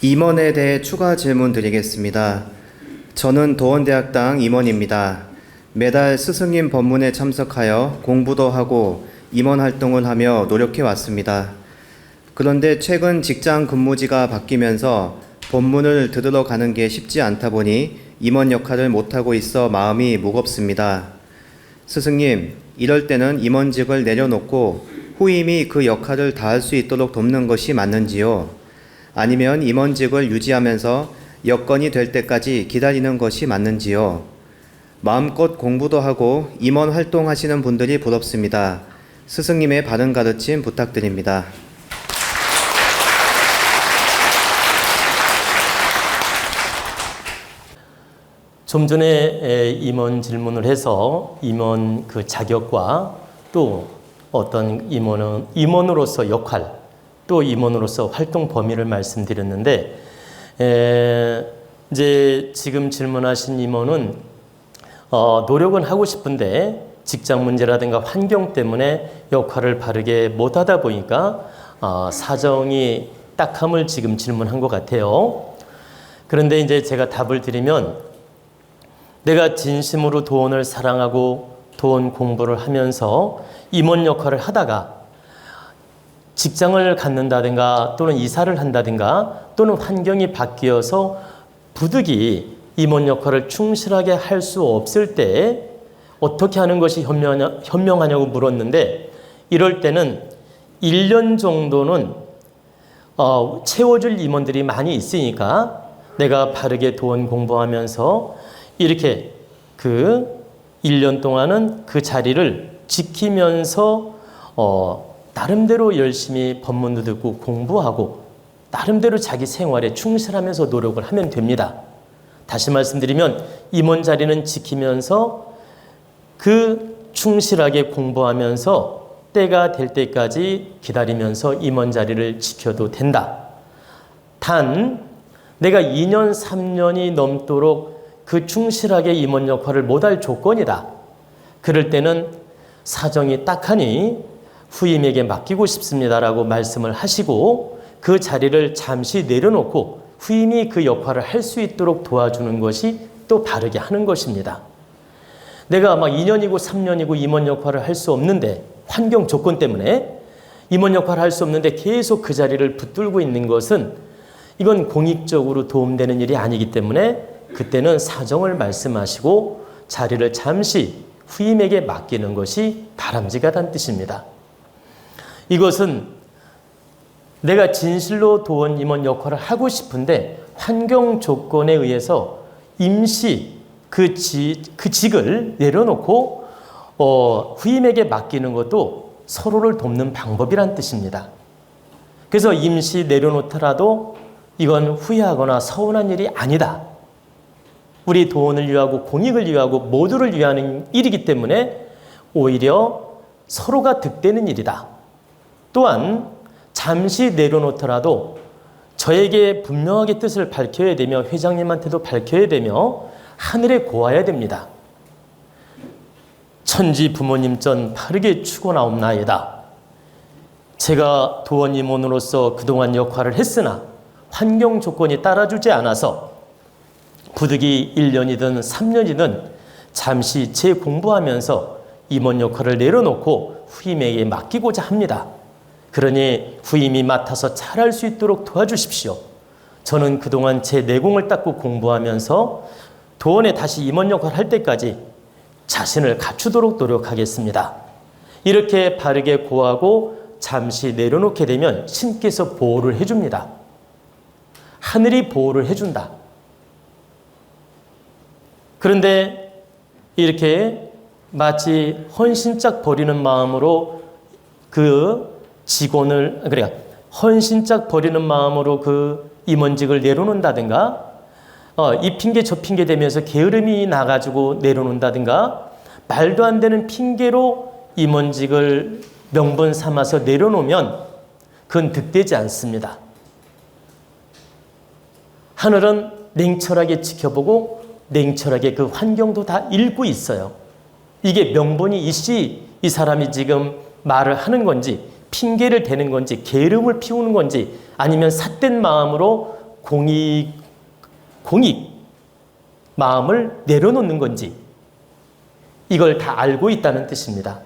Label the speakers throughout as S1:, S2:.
S1: 임원에 대해 추가 질문 드리겠습니다. 저는 도원대학당 임원입니다. 매달 스승님 법문에 참석하여 공부도 하고 임원 활동을 하며 노력해 왔습니다. 그런데 최근 직장 근무지가 바뀌면서 법문을 들으러 가는 게 쉽지 않다 보니 임원 역할을 못하고 있어 마음이 무겁습니다. 스승님, 이럴 때는 임원직을 내려놓고 후임이 그 역할을 다할 수 있도록 돕는 것이 맞는지요? 아니면 임원직을 유지하면서 여건이 될 때까지 기다리는 것이 맞는지요? 마음껏 공부도 하고 임원 활동하시는 분들이 부럽습니다. 스승님의 바른 가르침 부탁드립니다.
S2: 좀 전에 임원 질문을 해서 임원 그 자격과 또 어떤 임원으로서 역할, 또 임원으로서 활동 범위를 말씀드렸는데, 이제 지금 질문하신 임원은 노력은 하고 싶은데 직장 문제라든가 환경 때문에 역할을 바르게 못하다 보니까 사정이 딱함을 지금 질문한 것 같아요. 그런데 이제 제가 답을 드리면, 내가 진심으로 도원을 사랑하고 도원 공부를 하면서 임원 역할을 하다가 직장을 갖는다든가 또는 이사를 한다든가 또는 환경이 바뀌어서 부득이 임원 역할을 충실하게 할 수 없을 때 어떻게 하는 것이 현명하냐고 물었는데, 이럴 때는 1년 정도는 채워줄 임원들이 많이 있으니까 내가 바르게 도원 공부하면서 이렇게 그 1년 동안은 그 자리를 지키면서 나름대로 열심히 법문도 듣고 공부하고 나름대로 자기 생활에 충실하면서 노력을 하면 됩니다. 다시 말씀드리면 임원 자리는 지키면서 그 충실하게 공부하면서 때가 될 때까지 기다리면서 임원 자리를 지켜도 된다. 단 내가 2년, 3년이 넘도록 그 충실하게 임원 역할을 못할 조건이다. 그럴 때는 사정이 딱하니 후임에게 맡기고 싶습니다라고 말씀을 하시고 그 자리를 잠시 내려놓고 후임이 그 역할을 할 수 있도록 도와주는 것이 또 바르게 하는 것입니다. 내가 막 2년이고 3년이고 임원 역할을 할 수 없는데, 환경 조건 때문에 임원 역할을 할 수 없는데 계속 그 자리를 붙들고 있는 것은 이건 공익적으로 도움되는 일이 아니기 때문에 그때는 사정을 말씀하시고 자리를 잠시 후임에게 맡기는 것이 바람직하다는 뜻입니다. 이것은 내가 진실로 도원 임원 역할을 하고 싶은데 환경 조건에 의해서 임시 그 직을 내려놓고 후임에게 맡기는 것도 서로를 돕는 방법이란 뜻입니다. 그래서 임시 내려놓더라도 이건 후회하거나 서운한 일이 아니다. 우리 도원을 위하고 공익을 위하고 모두를 위하는 일이기 때문에 오히려 서로가 득되는 일이다. 또한 잠시 내려놓더라도 저에게 분명하게 뜻을 밝혀야 되며 회장님한테도 밝혀야 되며 하늘에 고하여야 됩니다. 천지 부모님 전 바르게 추고나옵나이다. 제가 도원 임원으로서 그동안 역할을 했으나 환경 조건이 따라주지 않아서 부득이 1년이든 3년이든 잠시 재공부하면서 임원 역할을 내려놓고 후임에게 맡기고자 합니다. 그러니 후임이 맡아서 잘할 수 있도록 도와주십시오. 저는 그동안 제 내공을 닦고 공부하면서 도원에 다시 임원 역할을 할 때까지 자신을 갖추도록 노력하겠습니다. 이렇게 바르게 고하고 잠시 내려놓게 되면 신께서 보호를 해줍니다. 하늘이 보호를 해준다. 그런데 이렇게 마치 헌신짝 버리는 마음으로 그 직원을, 그러니까 헌신짝 버리는 마음으로 그 임원직을 내려놓는다든가, 이 핑계 저 핑계 대면서 게으름이 나가지고 내려놓는다든가, 말도 안 되는 핑계로 임원직을 명분 삼아서 내려놓으면 그건 득되지 않습니다. 하늘은 냉철하게 지켜보고 냉철하게 그 환경도 다 읽고 있어요. 이게 명분이 있이 이 사람이 지금 말을 하는 건지 핑계를 대는 건지 게으름을 피우는 건지 아니면 삿된 마음으로 공익 마음을 내려놓는 건지 이걸 다 알고 있다는 뜻입니다.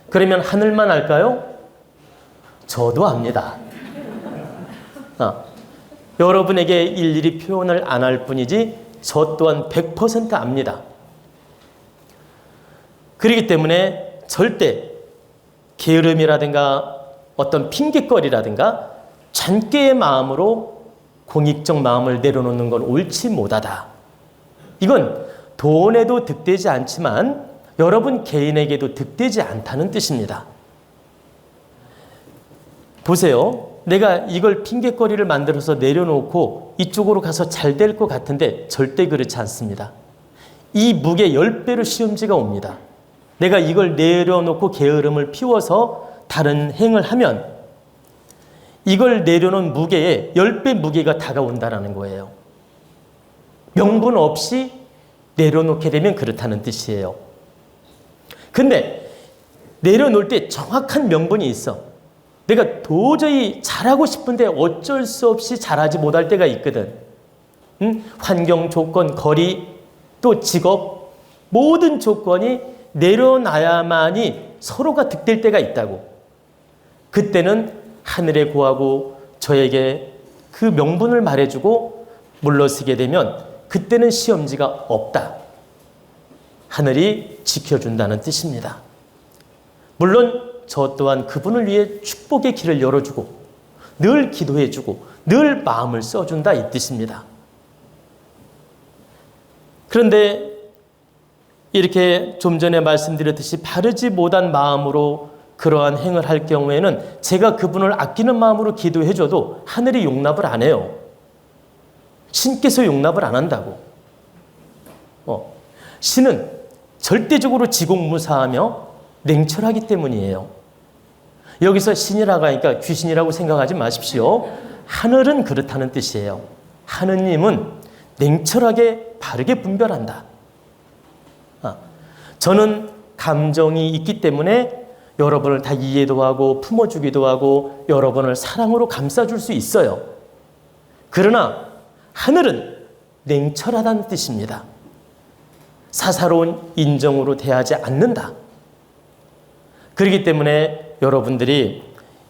S2: 그러면 하늘만 알까요? 저도 압니다. 여러분에게 일일이 표현을 안 할 뿐이지 저 또한 100% 압니다. 그렇기 때문에 절대 게으름이라든가 어떤 핑계거리라든가 잔꾀의 마음으로 공익적 마음을 내려놓는 건 옳지 못하다. 이건 돈에도 득되지 않지만 여러분 개인에게도 득되지 않다는 뜻입니다. 보세요. 내가 이걸 핑계거리를 만들어서 내려놓고 이쪽으로 가서 잘 될 것 같은데 절대 그렇지 않습니다. 이 무게 10배로 시험지가 옵니다. 내가 이걸 내려놓고 게으름을 피워서 다른 행을 하면 이걸 내려놓은 무게에 10배 무게가 다가온다는 거예요. 명분 없이 내려놓게 되면 그렇다는 뜻이에요. 근데 내려놓을 때 정확한 명분이 있어. 내가 도저히 잘하고 싶은데 어쩔 수 없이 잘하지 못할 때가 있거든. 환경, 조건, 거리, 또 직업, 모든 조건이 내려놔야만이 서로가 득될 때가 있다고. 그때는 하늘에 구하고 저에게 그 명분을 말해주고 물러서게 되면 그때는 시험지가 없다. 하늘이 지켜준다는 뜻입니다. 물론 저 또한 그분을 위해 축복의 길을 열어주고 늘 기도해주고 늘 마음을 써준다 이 뜻입니다. 그런데 이렇게 좀 전에 말씀드렸듯이 바르지 못한 마음으로 그러한 행을 할 경우에는 제가 그분을 아끼는 마음으로 기도해줘도 하늘이 용납을 안 해요. 신께서 용납을 안 한다고. 신은 절대적으로 지공무사하며 냉철하기 때문이에요. 여기서 신이라고 하니까 귀신이라고 생각하지 마십시오. 하늘은 그렇다는 뜻이에요. 하느님은 냉철하게 바르게 분별한다. 저는 감정이 있기 때문에 여러분을 다 이해도 하고 품어주기도 하고 여러분을 사랑으로 감싸줄 수 있어요. 그러나 하늘은 냉철하다는 뜻입니다. 사사로운 인정으로 대하지 않는다. 그렇기 때문에 여러분들이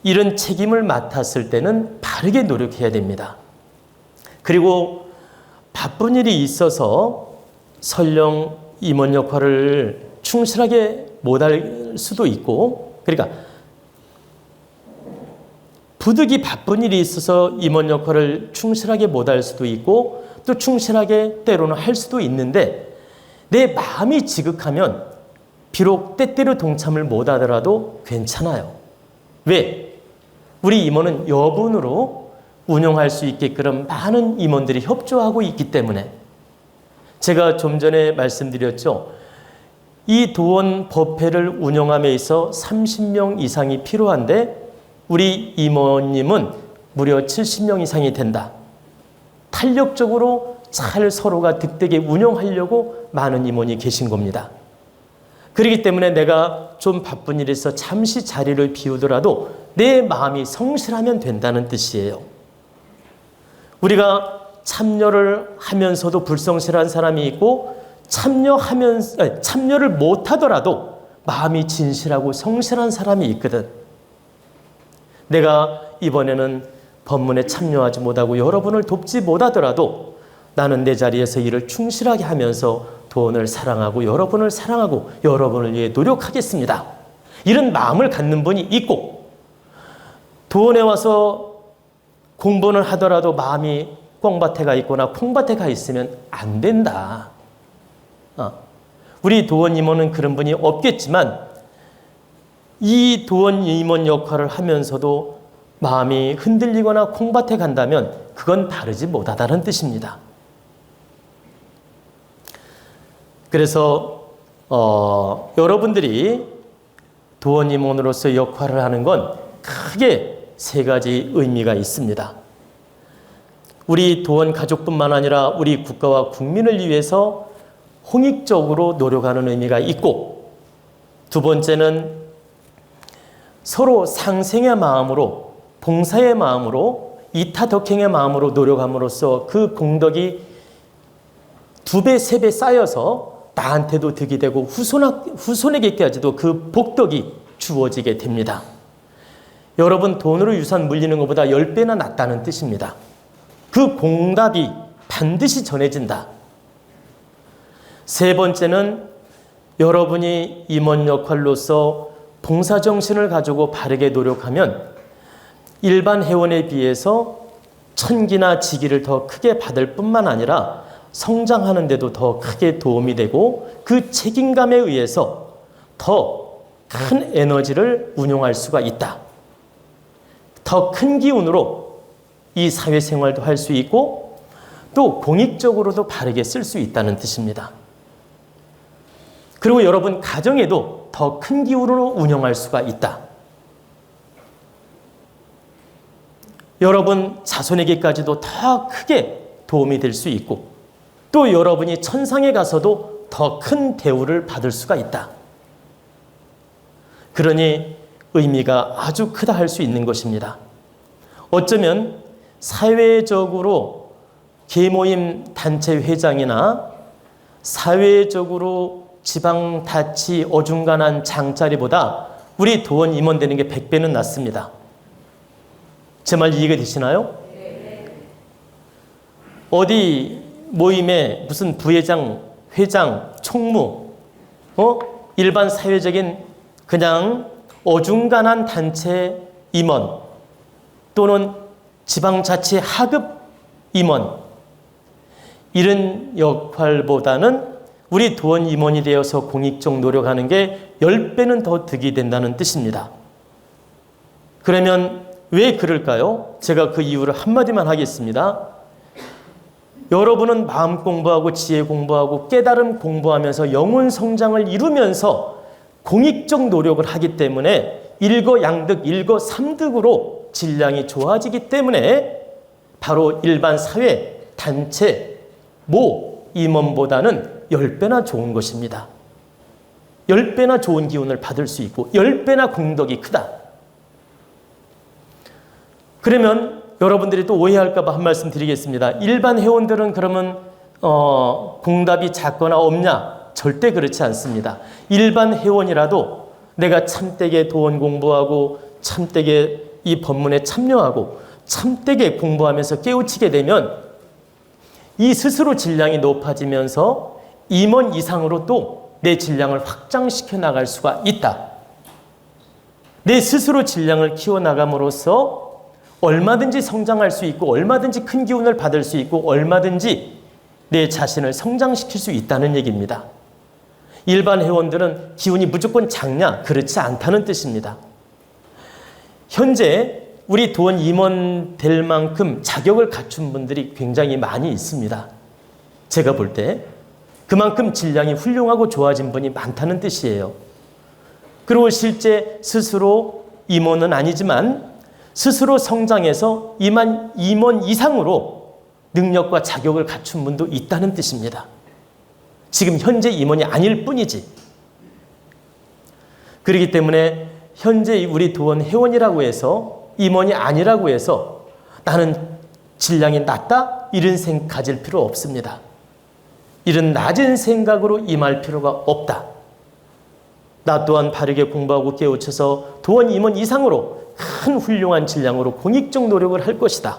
S2: 이런 책임을 맡았을 때는 바르게 노력해야 됩니다. 그리고 바쁜 일이 있어서 설령 임원 역할을 충실하게 못할 수도 있고, 그러니까 부득이 바쁜 일이 있어서 임원 역할을 충실하게 못할 수도 있고 또 충실하게 때로는 할 수도 있는데 내 마음이 지극하면 비록 때때로 동참을 못하더라도 괜찮아요. 왜? 우리 임원은 여분으로 운영할 수 있게끔 많은 임원들이 협조하고 있기 때문에. 제가 좀 전에 말씀드렸죠. 이 도원 법회를 운영함에 있어 30명 이상이 필요한데 우리 임원님은 무려 70명 이상이 된다. 탄력적으로 잘 서로가 득되게 운영하려고 많은 임원이 계신 겁니다. 그렇기 때문에 내가 좀 바쁜 일이 있어 잠시 자리를 비우더라도 내 마음이 성실하면 된다는 뜻이에요. 우리가 참여를 하면서도 불성실한 사람이 있고 참여를 못하더라도 마음이 진실하고 성실한 사람이 있거든. 내가 이번에는 법문에 참여하지 못하고 여러분을 돕지 못하더라도 나는 내 자리에서 일을 충실하게 하면서 도원을 사랑하고 여러분을 위해 노력하겠습니다. 이런 마음을 갖는 분이 있고 도원에 와서 공부를 하더라도 마음이 꽁밭에 가 있거나 콩밭에 가 있으면 안 된다. 우리 도원 임원은 그런 분이 없겠지만 이 도원 임원 역할을 하면서도 마음이 흔들리거나 콩밭에 간다면 그건 바르지 못하다는 뜻입니다. 그래서 여러분들이 도원 임원으로서 역할을 하는 건 크게 세 가지 의미가 있습니다. 우리 도원 가족뿐만 아니라 우리 국가와 국민을 위해서 홍익적으로 노력하는 의미가 있고, 두 번째는 서로 상생의 마음으로 봉사의 마음으로 이타덕행의 마음으로 노력함으로써 그 공덕이 2배, 3배 쌓여서 나한테도 득이 되고 후손에게까지도 그 복덕이 주어지게 됩니다. 여러분, 돈으로 유산 물리는 것보다 10배나 낫다는 뜻입니다. 그 공답이 반드시 전해진다. 세 번째는 여러분이 임원 역할로서 봉사정신을 가지고 바르게 노력하면 일반 회원에 비해서 천기나 직위를 더 크게 받을 뿐만 아니라 성장하는 데도 더 크게 도움이 되고 그 책임감에 의해서 더 큰 에너지를 운용할 수가 있다. 더 큰 기운으로 이 사회생활도 할 수 있고 또 공익적으로도 바르게 쓸 수 있다는 뜻입니다. 그리고 여러분 가정에도 더 큰 기운으로 운영할 수가 있다. 여러분 자손에게까지도 더 크게 도움이 될 수 있고 또 여러분이 천상에 가서도 더 큰 대우를 받을 수가 있다. 그러니 의미가 아주 크다 할 수 있는 것입니다. 어쩌면 사회적으로 계모임 단체 회장이나 사회적으로 지방자치 어중간한 장자리보다 우리 도원 임원 되는 게 100배는 낫습니다. 제 말 이해가 되시나요? 어디 모임에 무슨 부회장, 회장, 총무, 일반 사회적인 그냥 어중간한 단체 임원 또는 지방자치 하급 임원 이런 역할보다는 우리 도원 임원이 되어서 공익적 노력하는 게 10배는 더 득이 된다는 뜻입니다. 그러면 왜 그럴까요? 제가 그 이유를 한마디만 하겠습니다. 여러분은 마음 공부하고 지혜 공부하고 깨달음 공부하면서 영혼 성장을 이루면서 공익적 노력을 하기 때문에 일거양득, 일거삼득으로 질량이 좋아지기 때문에 바로 일반 사회, 단체, 모 임원보다는 10배나 좋은 것입니다. 10배나 좋은 기운을 받을 수 있고 10배나 공덕이 크다. 그러면 여러분들이 또 오해할까 봐 한 말씀 드리겠습니다. 일반 회원들은 그러면 공답이 작거나 없냐? 절대 그렇지 않습니다. 일반 회원이라도 내가 참되게 도원 공부하고 참되게 이 법문에 참여하고 참되게 공부하면서 깨우치게 되면 이 스스로 질량이 높아지면서 임원 이상으로 또 내 질량을 확장시켜 나갈 수가 있다. 내 스스로 질량을 키워나감으로써 얼마든지 성장할 수 있고 얼마든지 큰 기운을 받을 수 있고 얼마든지 내 자신을 성장시킬 수 있다는 얘기입니다. 일반 회원들은 기운이 무조건 작냐? 그렇지 않다는 뜻입니다. 현재 우리 도원 임원 될 만큼 자격을 갖춘 분들이 굉장히 많이 있습니다. 제가 볼 때 그만큼 질량이 훌륭하고 좋아진 분이 많다는 뜻이에요. 그리고 실제 스스로 임원은 아니지만 스스로 성장해서 임원 이상으로 능력과 자격을 갖춘 분도 있다는 뜻입니다. 지금 현재 임원이 아닐 뿐이지. 그렇기 때문에 현재 우리 도원 회원이라고 해서 임원이 아니라고 해서 나는 질량이 낮다? 이런 생각 가질 필요 없습니다. 이런 낮은 생각으로 임할 필요가 없다. 나 또한 바르게 공부하고 깨우쳐서 도원 임원 이상으로 큰 훌륭한 질량으로 공익적 노력을 할 것이다.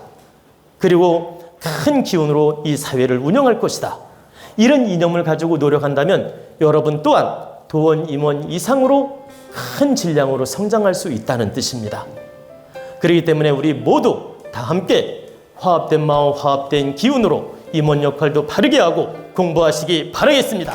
S2: 그리고 큰 기운으로 이 사회를 운영할 것이다. 이런 이념을 가지고 노력한다면 여러분 또한 도원 임원 이상으로 큰 질량으로 성장할 수 있다는 뜻입니다. 그렇기 때문에 우리 모두 다 함께 화합된 마음, 화합된 기운으로 임원 역할도 바르게 하고 공부하시기 바라겠습니다.